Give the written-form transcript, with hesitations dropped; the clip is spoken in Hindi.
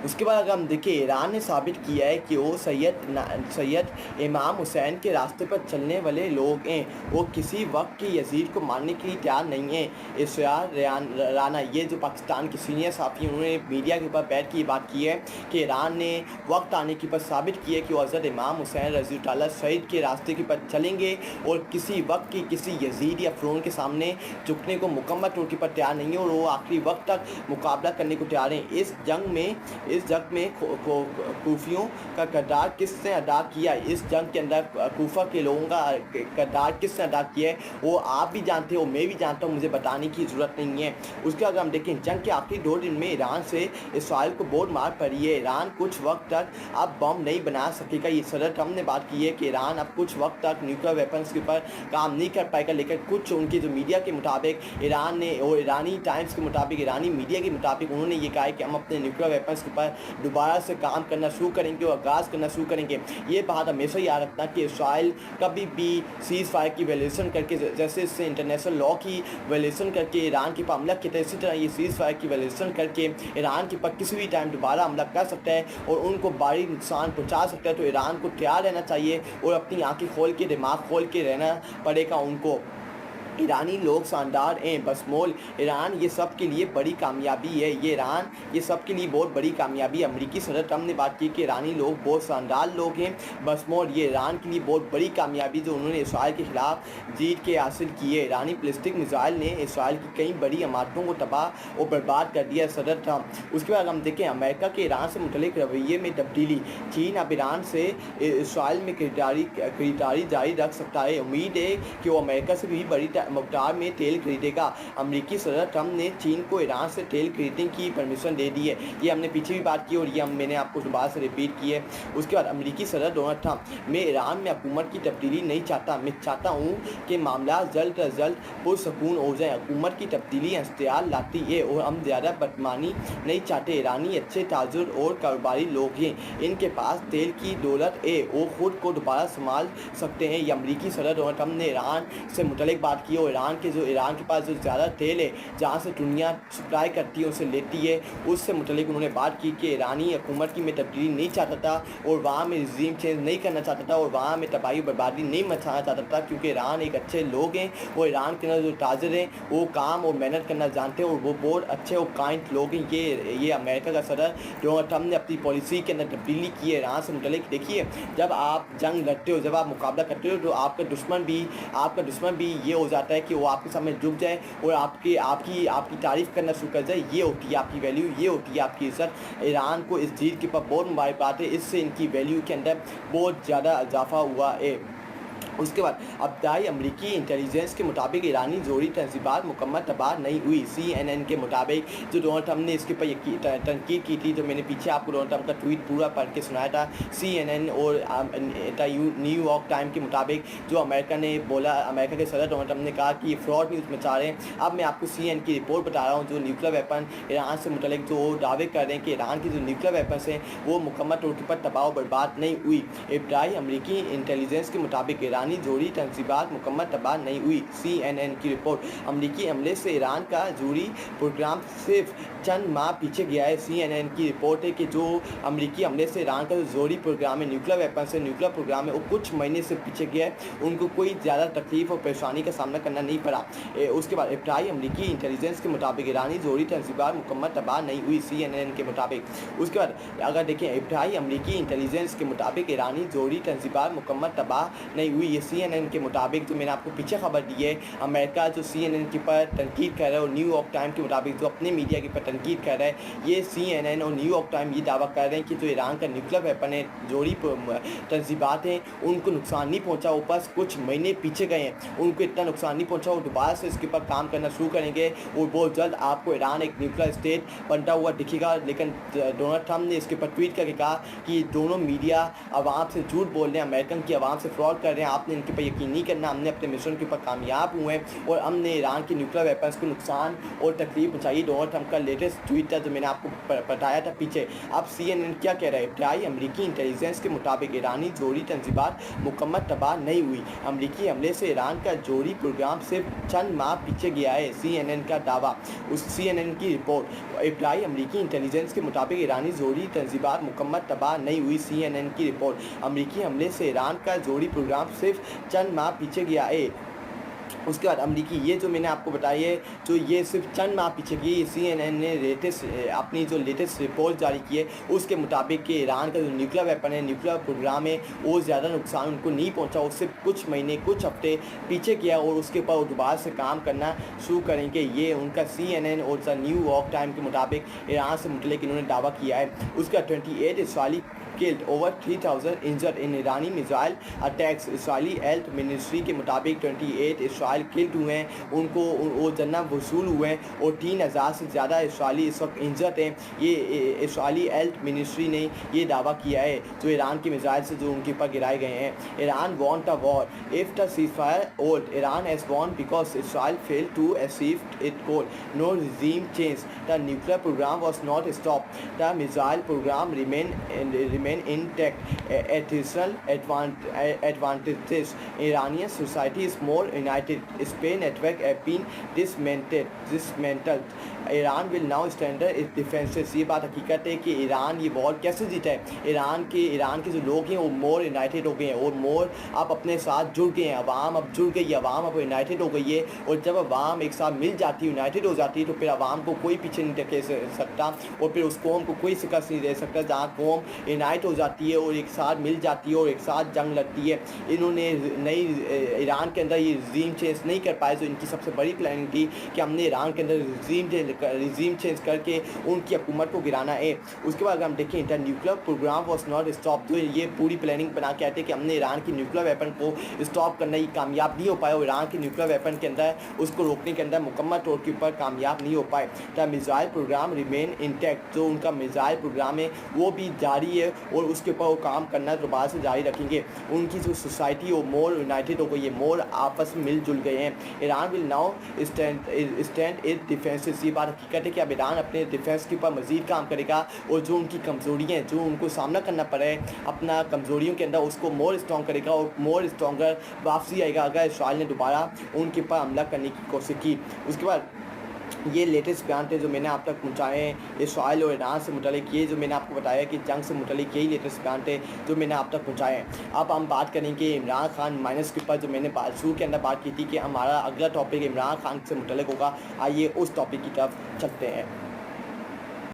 उसके बाद अगर हम देखें, ईरान ने साबित किया है कि वो सैयद इमाम हुसैन के रास्ते पर चलने वाले लोग हैं। वो किसी वक्त के यजीद को मारने के लिए तैयार नहीं है। इसरार राना, ये जो पाकिस्तान के सीनियर साथी, उन्होंने मीडिया के ऊपर बैठ के ये बात की है कि ईरान ने वक्त आने के पर साबित किया कि वो हज़रत इमाम हुसैन रज़ी अल्लाह शहीद के रास्ते के पर चलेंगे और किसी वक्त की किसी यजीद या फ़िरौन के सामने झुकने को मुकम्मल तौर पर तैयार नहीं है और वो आखिरी वक्त तक मुकाबला करने को तैयार हैं। इस जंग में कूफियों का किरदार किसने अदा किया, इस जंग के अंदर कूफा के लोगों का किरदार किसने अदा किया है, वो आप भी जानते हो, मैं भी जानता हूँ, मुझे बताने की ज़रूरत नहीं है। उसके अगर हम देखें, जंग के आखिरी 2 दिन में ईरान से इसराइल को बहुत मार पड़ी है। ईरान कुछ वक्त तक अब बम नहीं बना सकेगा। ये सदर ट्रम्प ने बात की है कि ईरान अब कुछ वक्त तक न्यूक्लियर वेपन्स के ऊपर काम नहीं कर पाएगा, लेकिन कुछ उनके जो मीडिया के मुताबिक ईरान ने और ईरानी टाइम्स के मुताबिक, ईरानी मीडिया के मुताबिक उन्होंने ये कहा है कि हम अपने न्यूक्लियर वेपन्स के ऊपर दोबारा से काम करना शुरू करेंगे और आगाज़ करना शुरू करेंगे। ये बात हमेशा याद रखना कि इसराइल कभी भी सीज़ फायर की वैल्यूएशन करके, जैसे इससे इंटरनेशनल लॉ की वैल्यूएशन करके ईरान के ऊपर हमला किया था, इसी तरह ये सीज़ फायर की वैल्यूएशन करके ईरान के ऊपर किसी भी टाइम दोबारा हमला कर सकता है और उनको भारी नुकसान पहुँचा सकता है। तो ईरान को तैयार रहना चाहिए और अपनी आँखें खोल के, दिमाग खोल के रहना पड़ेगा उनको। ईरानी लोग शानदार हैं, बशमोल ईरान, ये सब के लिए बड़ी कामयाबी है। ये सब के लिए बहुत बड़ी कामयाबी है। अमेरिकी सदर ट्रम्प ने बात की कि ईरानी लोग बहुत शानदार लोग हैं, बशमोल ये ईरान के लिए बहुत बड़ी कामयाबी जो उन्होंने इसराइल के खिलाफ जीत के हासिल की है। ईरानी बैलिस्टिक मिसाइल ने इसराइल की कई बड़ी इमारतों को तबाह और बर्बाद कर दिया सदर ट्रम्प। उसके बाद हम देखें, अमेरिका के ईरान से मुतल्लिक रवैये में तब्दीली। चीन अब ईरान से इसराइल में खरीदारी जारी रख सकता है। उम्मीद है कि वो अमेरिका से भी बड़ी मकदार में तेल खरीदेगा। अमेरिकी सदर ट्रम्प ने चीन को ईरान से तेल खरीदने की परमिशन दे दी है। ये हमने पीछे भी बात की और ये मैंने आपको दोबारा से रिपीट की है। उसके बाद अमेरिकी सदर डोनाल्ड ट्रम्प, मैं ईरान में हुकूमत की तब्दीली नहीं चाहता। मैं चाहता हूँ कि मामला जल्द अज जल्द पुरसकून हो जाए। हुकूमत की तब्दीली इंतजार लाती है और हम ज़्यादा बदमानी नहीं चाहते। ईरानी अच्छे ताजुर और कारोबारी लोग हैं, इनके पास तेल की दौलत है, वो खुद को दोबारा संभाल सकते हैं। ये अमेरिकी सदर डोनाल्ड ट्रम्प ने ईरान से मुतल्लिक बात की और ईरान के पास जो ज़्यादा तेल है, जहाँ से दुनिया सप्लाई करती है, उसे लेती है, उससे मुतल्लिक उन्होंने बात की कि ईरानी हुकूमत की मैं तब्दीली नहीं चाहता था और वहाँ में रिजीम चेंज नहीं करना चाहता था और वहाँ में तबाही बर्बादी नहीं मचाना चाहता था, क्योंकि ईरान एक अच्छे लोग हैं और ईरान के अंदर जो ताजर हैं वो काम और मेहनत करना जानते हैं और वो बहुत अच्छे और काइंड लोग हैं। ये अमेरिका का सदर डोनाल्ड ट्रम्प ने अपनी पॉलिसी के अंदर तब्दीली की है ईरान से मुतल्लिक। देखिए, जब आप जंग लड़ते हो, जब आप मुकाबला करते हो, तो आपका दुश्मन भी ये हो जाता है कि वो आपके सामने झुक जाए और आपकी तारीफ़ करना शुरू कर जाए। ये होती है आपकी वैल्यू, ये होती है आपकी इज़्ज़त। ईरान को इस जीत के ऊपर बहुत मुबारकबाद है, इससे इनकी वैल्यू के अंदर बहुत ज़्यादा इजाफा हुआ है। उसके बाद अब्तदाई अमरीकी इंटेलिजेंस के मुताबिक ईरानी जोड़ी तंजीबात मुकम्मल तबाह नहीं हुई। CNN के मुताबिक जो डोनाल्ड ट्रम्प ने इसके ऊपर तनकीद की थी, जो मैंने पीछे आपको डोनाल्ड ट्रम्प का ट्वीट पूरा पढ़ के सुनाया था, CNN और न्यूयॉर्क टाइम के मुताबिक जो अमेरिका ने बोला, अमेरिका के सदर डोनाल्ड ट्रम्प ने कहा कि ये फ्रॉड न्यूज़ मचा रहे हैं। अब मैं आपको CNN की रिपोर्ट बता रहा हूँ, जो न्यूक्लियर वेपन ईरान से मुतल्लिक जो दावे कर रहे हैं कि ईरान की जो न्यूक्लियर वेपन्स हैं वो मुकम्मल तौर पर तबाह बर्बाद नहीं हुई। इब्तदाई अमरीकी इंटेलिजेंस के मुताबिक ईरानी जोड़ी तंजीबात मुकम्मल तबाह नहीं हुई। CNN की रिपोर्ट, अमरीकी हमले से ईरान का जोड़ी प्रोग्राम सिर्फ चंद माह पीछे गया है। CNN की रिपोर्ट है कि जो अमरीकी हमले से ईरान का जो जोड़ी प्रोग्राम है, न्यूक्लियर वेपन से न्यूक्लियर प्रोग्राम है, वो कुछ महीने से पीछे गया है। उनको कोई ज़्यादा तकलीफ और परेशानी का सामना करना नहीं पड़ा। उसके बाद इब्तदाई अमरीकी इंटेलिजेंस के मुताबिक ईरानी जोड़ी तंजीबात मुकम्मल तबाह नहीं हुई। CNN के मुताबिक। उसके बाद अगर देखें, इब्तदाई अमरीकी इंटेलिजेंस के मुताबिक ईरानी जोड़ी तंजीबात मुकम्मल तबाह नहीं हुई। ये CNN के मुताबिक जो मैंने आपको पीछे खबर दी है, अमेरिका जो CNN के ऊपर तनकीद कर रहा है और न्यूयॉर्क टाइम के मुताबिक जो अपने मीडिया के ऊपर तनकीद कर रहा है, ये CNN और न्यूयॉर्क टाइम ये दावा कर रहे हैं कि जो ईरान का न्यूक्लियर वेपन है, जोड़ी तंजीबात हैं, उनको नुकसान नहीं पहुँचा, वो बस कुछ महीने पीछे गए हैं, उनको इतना नुकसान नहीं पहुँचा, वो दोबारा से इसके ऊपर काम करना शुरू करेंगे और बहुत जल्द आपको ईरान एक न्यूक्लियर स्टेट बनता हुआ दिखेगा। लेकिन डोनाल्ड ट्रम्प ने इसके ऊपर ट्वीट करके कहा कि दोनों मीडिया आवाम से झूठ बोल रहे हैं, अमेरिकन की आवाम से फ्रॉड कर रहे हैं, आपने इनके ऊपर यकीन नहीं करना, हमने अपने मिशन के ऊपर कामयाब हुए हैं और हमने ईरान के न्यूक्लियर वेपन्स को नुकसान और तकलीफ पहुँचाई। डोनाल्ड ट्रम्प का लेटेस्ट लेटेस्ट ट्वीट था जो मैंने आपको बताया था पीछे। अब CNN क्या कह रहा है? इब्तदाई अमरीकी इंटेलिजेंस के मुताबिक ईरानी जोहरी तंजीबात मुकम्मल तबाह नहीं हुई। अमरीकी हमले से ईरान का जोहरी प्रोग्राम सिर्फ चंद माह पीछे गया है, CNN का दावा। उस CNN की रिपोर्ट। इब्तदाई अमरीकी इंटेलिजेंस के मुताबिक ईरानी जोहरी तंजीबात मुकम्मल तबाह नहीं हुई, CNN की रिपोर्ट। अमरीकी हमले से ईरान का जोहरी प्रोग्राम सिर्फ चंद माह पीछे गया है। उसके बाद अमरीकी ये जो मैंने आपको बताई है, जो ये सिर्फ चंद माह पीछे की, CNN ने अपनी जो लेटेस्ट रिपोर्ट जारी की है उसके मुताबिक कि ईरान का जो न्यूक्लियर वेपन है, न्यूक्लियर प्रोग्राम है, वो ज़्यादा नुकसान उनको नहीं पहुंचा। उससे कुछ महीने कुछ हफ्ते पीछे किया और उसके ऊपर वो दोबारा से काम करना शुरू करेंगे। ये उनका CNN और द न्यूयॉर्क टाइम के मुताबिक ईरान से मुतल्लिक इन्होंने दावा किया है। उसका 28 Israeli killed, over 3,000 injured in Irani missile attacks. Israeli health ministry के मुताबिक 28 इसराइल किल्ड हुए हैं, उनको वो जन्ना वसूल हुए हैं और 3,000 से ज़्यादा इसराइली इस वक्त इंजर्ड हैं। ये इसराइली हेल्थ मिनिस्ट्री ने ये दावा किया है जो ईरान के मिसाइल से जो उनके ऊपर गिराए गए हैं। Iran want a war if the ceasefire hold. Iran has won because Israel fail to achieve it goal. No regime change. The nuclear program was not stopped. The missile program remain intact. Additional advantages. Iranian society is more united. Spy network have been dismantled. Iran will now standard इस डिफेंसेस। ये बात हकीकत है कि ईरान ये वॉर कैसे जीता है। ईरान के जो लोग हैं वो मोर यूनाइटेड हो गए हैं और मोर आप अपने साथ जुड़ गए हैं। अवाम अब जुड़ गई है, अवाम अब यूनाइटेड हो गई है और जब अवाम एक साथ मिल जाती है, यूनाइटेड हो जाती है, तो फिर अवाम को कोई पीछे नहीं ढके सकता और फिर उस कौम को कोई शिकस्त नहीं दे सकता। जहाँ कौम यूनाइट हो जाती है और एक साथ मिल जाती है और एक साथ जंग लड़ती है। इन्होंने ईरान के अंदर ये रिजीम चेंज नहीं कर पाए, जो इनकी सबसे बड़ी प्लानिंग थी कि हमने ईरान के अंदर रिजीम चेंज करके उनकी हुकूमत को गिराना है। उसके बाद अगर हम देखें the nuclear programme was not stop, जो ये पूरी प्लानिंग बना के आते कि हमने ईरान की न्यूक्लियर वेपन को स्टॉप करना, ये कामयाब नहीं हो पाया और ईरान के न्यूक्लियर वेपन के अंदर उसको रोकने के अंदर मुकम्मल तौर के ऊपर कामयाब नहीं हो पाए। The missile programme remain intact, जो उनका मिसाइल प्रोग्राम है वो भी जारी है और उसके ऊपर वो काम करना दोबारा से जारी रखेंगे। उनकी जो सोसाइटी वो मोर यूनाइटेड हो गई है, मोर आपस में मिलजुल गए हैं। Iran will now stand it defences. ये हकीकत है कि अब ईरान अपने डिफेंस के ऊपर मज़ीद काम करेगा और जो उनकी कमज़ोरियाँ हैं, जो उनको सामना करना पड़े अपना कमज़ोरियों के अंदर, उसको मोर स्ट्रॉन्ग करेगा और मोर स्ट्रॉन्गर वापसी आएगा अगर इसराइल ने दोबारा उनके ऊपर हमला करने की कोशिश की। उसके बाद ये लेटेस्ट बयान थे जो मैंने आप तक पहुँचाए हैं इसराइल और ईरान से मुतल्लिक। ये जो मैंने आपको बताया कि जंग से मुतल्लिक यही लेटेस्ट बयान थे जो मैंने आप तक पहुँचाए हैं। अब हम बात करेंगे इमरान खान माइनस के ऊपर, जो मैंने शुरू के अंदर बात की थी कि हमारा अगला टॉपिक इमरान खान से मुतल्लिक होगा। आइए उस टॉपिक की तरफ चलते हैं।